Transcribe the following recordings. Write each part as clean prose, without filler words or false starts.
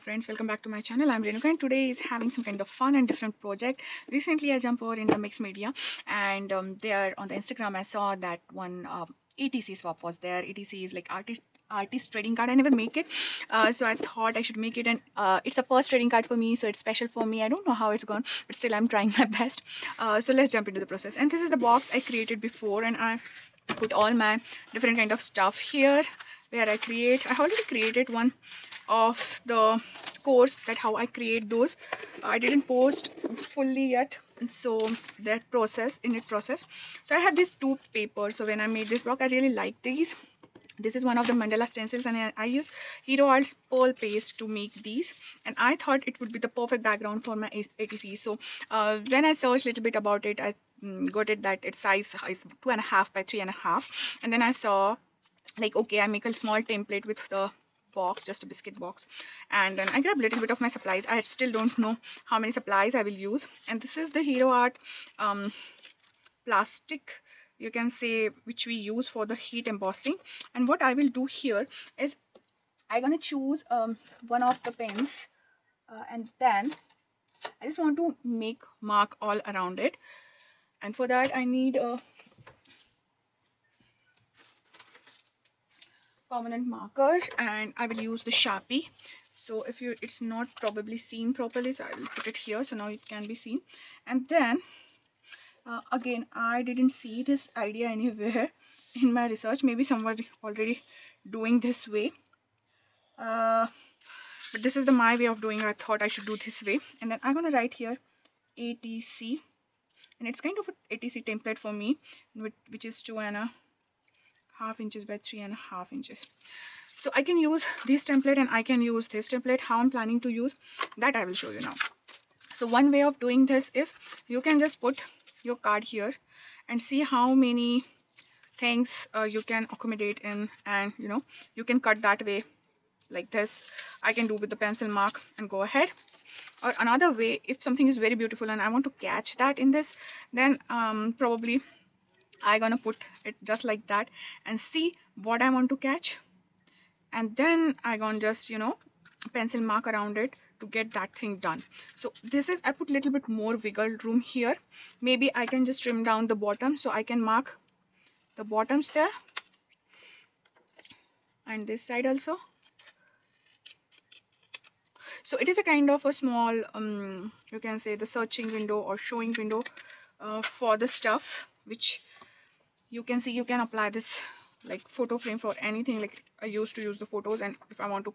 friends, welcome back to my channel. I'm Renuka and today is having some kind of fun and different project. Recently I jumped over in the mixed media and there on the Instagram I saw that one ATC swap was there. ATC is like artist trading card. I never make it, so I thought I should make it, and it's a first trading card for me, so it's special for me. I don't know how it's gone, but still I'm trying my best. So let's jump into the process. And this is the box I created before, and I put all my different kind of stuff here where I already created one of the course that how I create those. I didn't post fully yet, so that process. So I have these two papers. So when I made this block, I really like these. This is one of the mandala stencils, and I use Hero Art's pearl paste to make these, and I thought it would be the perfect background for my ATC. So when I searched a little bit about it, I got it that its size is 2.5 by 3.5, and then I saw like, okay, I make a small template with the box, just a biscuit box, and then I grab a little bit of my supplies. I still don't know how many supplies I will use, and this is the Hero Art plastic, you can say, which we use for the heat embossing. And what I will do here is I'm gonna choose one of the pens, and then I just want to make mark all around it, and for that I need a permanent marker, and I will use the Sharpie. So if it's not probably seen properly, so I will put it here so now it can be seen. And then again, I didn't see this idea anywhere in my research. Maybe someone already doing this way, but this is my way of doing it. I thought I should do this way. And then I'm gonna write here ATC, and it's kind of an ATC template for me, which is 2.5 inches by 3.5 inches. So I can use this template and I can use this template. How I'm planning to use that I will show you now. So one way of doing this is you can just put your card here and see how many things you can accommodate in, and you can cut that way like this. I can do with the pencil mark and go ahead. Or another way, if something is very beautiful and I want to catch that in this, then probably I'm gonna put it just like that and see what I want to catch, and then I'm gonna just pencil mark around it to get that thing done. So this is, I put little bit more wiggle room here. Maybe I can just trim down the bottom so I can mark the bottoms there, and this side also. So it is a kind of a small you can say the searching window or showing window for the stuff, which you can see. You can apply this like photo frame for anything. Like I used to use the photos, and if I want to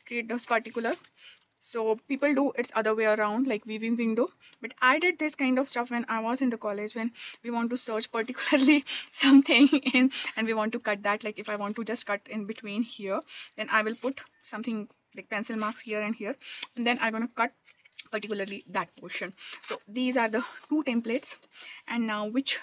create this particular, so people do it's other way around, like weaving window. But I did this kind of stuff when I was in the college, when we want to search particularly something in, and we want to cut that. Like if I want to just cut in between here, then I will put something like pencil marks here and here, and then I'm gonna cut particularly that portion. So these are the two templates, and now which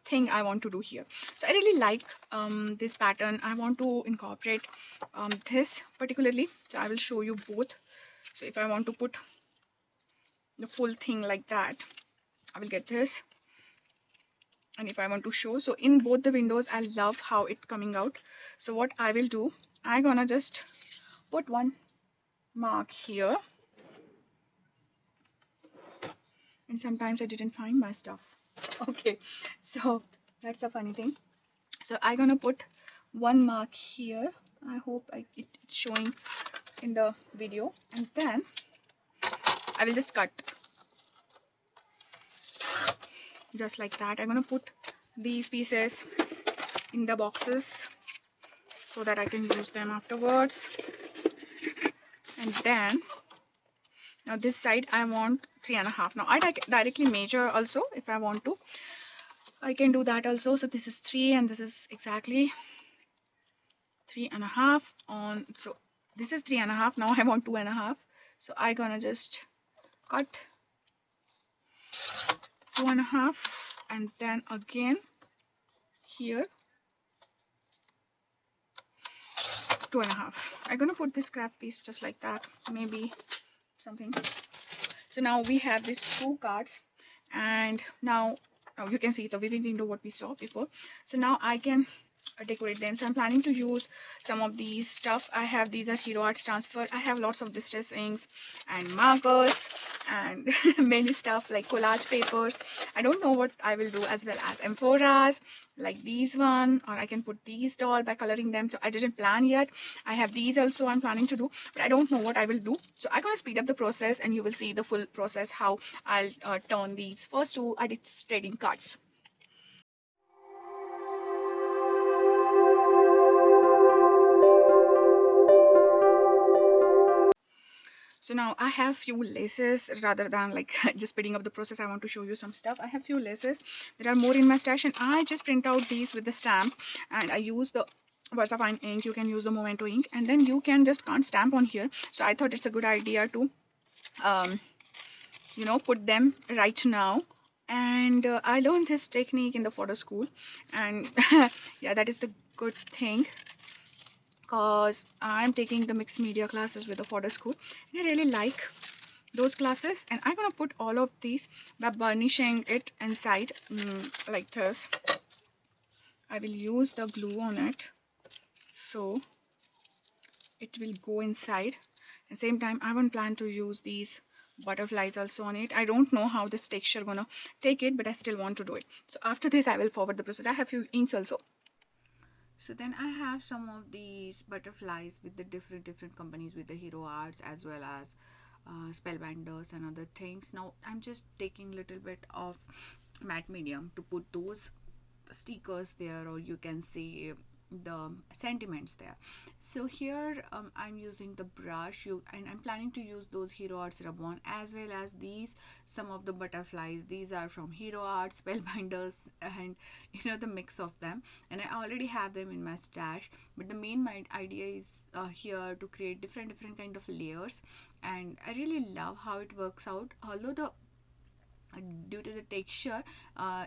thing I want to do here. So I really like this pattern. I want to incorporate this particularly, so I will show you both. So if I want to put the full thing like that, I will get this. And if I want to show, so in both the windows, I love how it coming out. So what I will do, I'm gonna just put one mark here, and sometimes I didn't find my stuff. Okay, so that's a funny thing. So I'm gonna put one mark here. I hope it's showing in the video, and then I will just cut just like that. I'm gonna put these pieces in the boxes so that I can use them afterwards. And then now this side I want 3.5. Now I directly measure also. If I want to, I can do that also. So this is 3 and this is exactly 3.5 on. So this is 3.5. Now I want 2.5. So I gonna just cut 2.5, and then again here 2.5. I'm gonna put this scrap piece just like that, maybe something. So now we have these two cards, and now you can see the weaving window what we saw before. So now I can decorate them. So I'm planning to use some of these stuff I have. These are Hero Arts Transfer. I have lots of distress inks and markers and many stuff like collage papers. I don't know what I will do, as well as amphoras like these one, or I can put these doll by coloring them. So I didn't plan yet. I have these also I'm planning to do, but I don't know what I will do. So I'm gonna speed up the process and you will see the full process how I'll turn these first two artist trading cards. So now I have few laces. Rather than like just speeding up the process, I want to show you some stuff. I have few laces. There are more in my stash, and I just print out these with the stamp, and I use the Versafine ink. You can use the Memento ink, and then you can just can't stamp on here. So I thought it's a good idea to put them right now. And I learned this technique in the photo school, and yeah, that is the good thing, because I'm taking the mixed media classes with the photo school, and I really like those classes. And I'm gonna put all of these by burnishing it inside like this. I will use the glue on it so it will go inside. At the same time, I won't plan to use these butterflies also on it. I don't know how this texture gonna take it, but I still want to do it. So after this I will forward the process. I have few inks also. So then I have some of these butterflies with the different companies, with the Hero Arts as well as Spellbinders and other things. Now I'm just taking a little bit of matte medium to put those stickers there, or you can see the sentiments there. So here I'm using the brush, and I'm planning to use those Hero Arts ribbon, as well as these some of the butterflies. These are from Hero Arts, Spellbinders, and the mix of them, and I already have them in my stash. But the main idea is here to create different kind of layers, and I really love how it works out. Although the due to the texture,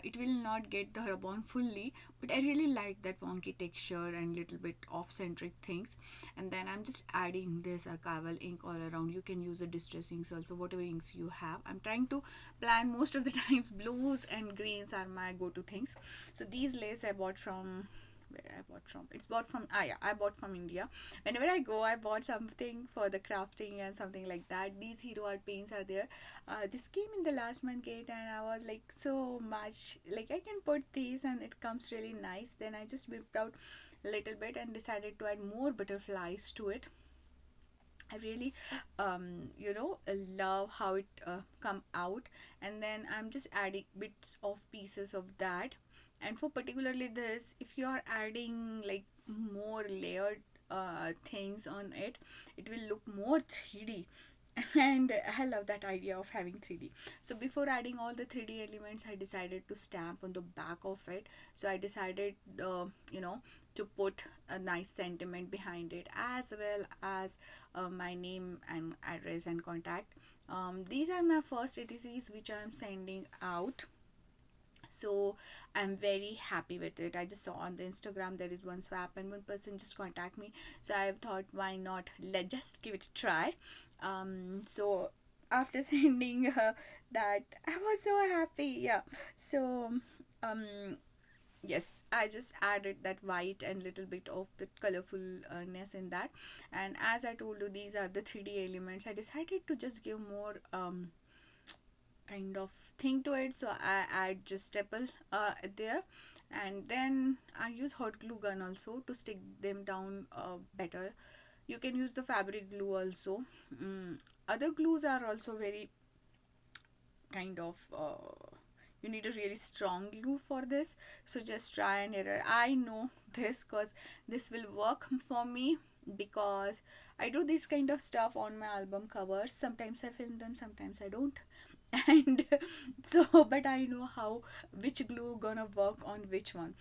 it will not get the ribbon fully, but I really like that wonky texture and little bit off-centric things. And then I'm just adding this archival ink all around. You can use the distress inks also, whatever inks you have. I'm trying to plan most of the times blues and greens are my go-to things. So these lace I bought from, where I bought from, it's bought from I bought from India. Whenever I go, I bought something for the crafting and something like that. These Hero Art paints are there. This came in the last month kit, and I was like, so much like I can put these and it comes really nice. Then I just whipped out a little bit and decided to add more butterflies to it. I really love how it come out, and then I'm just adding bits of pieces of that. And for particularly this, if you are adding like more layered things on it, it will look more 3D. And I love that idea of having 3D. So before adding all the 3D elements, I decided to stamp on the back of it. So I decided to put a nice sentiment behind it, as well as my name and address and contact. These are my first ATCs which I am sending out, so I'm very happy with it. I just saw on the Instagram there is one swap and one person just contact me, so I thought, why not, let just give it a try. So after sending that, I was so happy. Yeah. So yes, I just added that white and little bit of the colorfulness in that. And as I told you, these are the 3D elements. I decided to just give more kind of thing to it, so I add just staple there, and then I use hot glue gun also to stick them down better. You can use the fabric glue also. Other glues are also very kind of you need a really strong glue for this, so just try and error. I know this because this will work for me, because I do this kind of stuff on my album covers. Sometimes I film them, sometimes I don't. And so, but I know how, which glue gonna work on which one.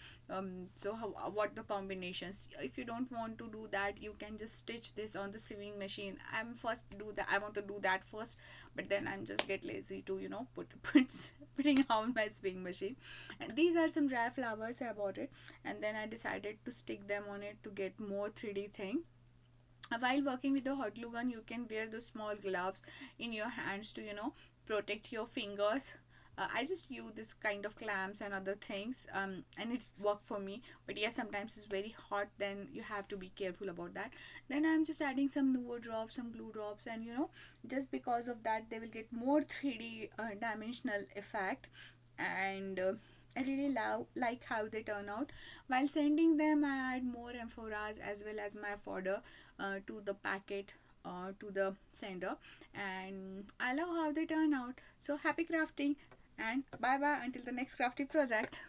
So how, what the combinations. If you don't want to do that, you can just stitch this on the sewing machine. I want to do that first, but then I'm just get lazy to putting on my sewing machine. And these are some dry flowers. I bought it, and then I decided to stick them on it to get more 3D thing. While working with the hot glue gun, you can wear the small gloves in your hands to protect your fingers. I just use this kind of clamps and other things, and it worked for me. But yeah, sometimes it's very hot, then you have to be careful about that. Then I'm just adding some Nuvo drops, some glue drops, and just because of that they will get more 3D dimensional effect. And I really love like how they turn out. While sending them, I add more amphoras as well as my fodder to the packet, to the sender, and I love how they turn out. So happy crafting, and bye bye until the next crafty project.